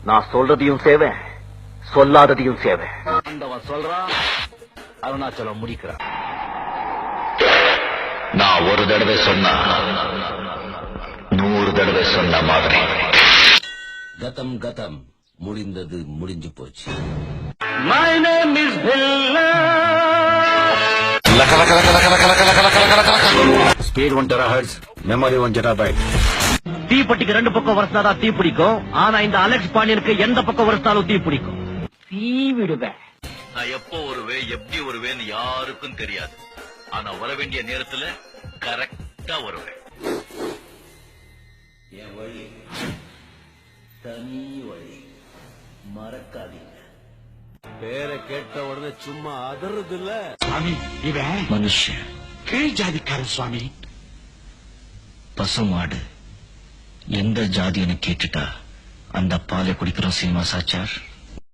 நான் சொல்றதையும் சேவேன், சொல்லாததையும் சேவேன். அந்தவன் சொல்றான், அருணாச்சலம் முடிக்கிறான். நான் ஒரு தடவை சொன்னா 100 தடவை சொன்ன மாதிரி. கதம் கதம், முடிந்தது முடிஞ்சு போச்சு. My name is Billa. Speed 1 terahertz, memory 1 GB. தீப்பெட்டிக்கு 2 பக்கம் வருஷாதான் தீ பிடிக்கும். ஆனா இந்த அலெக்ஸ் பாண்டியனுக்கு எந்த பக்கம் வருஷாலும் தீ பிடிக்கும். தீ விடுவேன். நான் எப்போ வருவேன், எப்படி வருவேன்னு யாருக்கும் தெரியாது. ஆனா வர வேண்டிய நேரத்துல கரெக்டா வருவேன். என் வழி தனி வழி, மறக்காதீங்க. பேரை கேட்ட உடனே சும்மா அதறது இல்ல சுவாமி. இவன் மனுஷன் கீழ் ஜாதிக்காரன் சுவாமி. பசுமாடு எந்த ஜாதின்னு கேட்டுட்டா அந்த பாலை குடிக்கிறோம் சீனிவாசாச்சார்.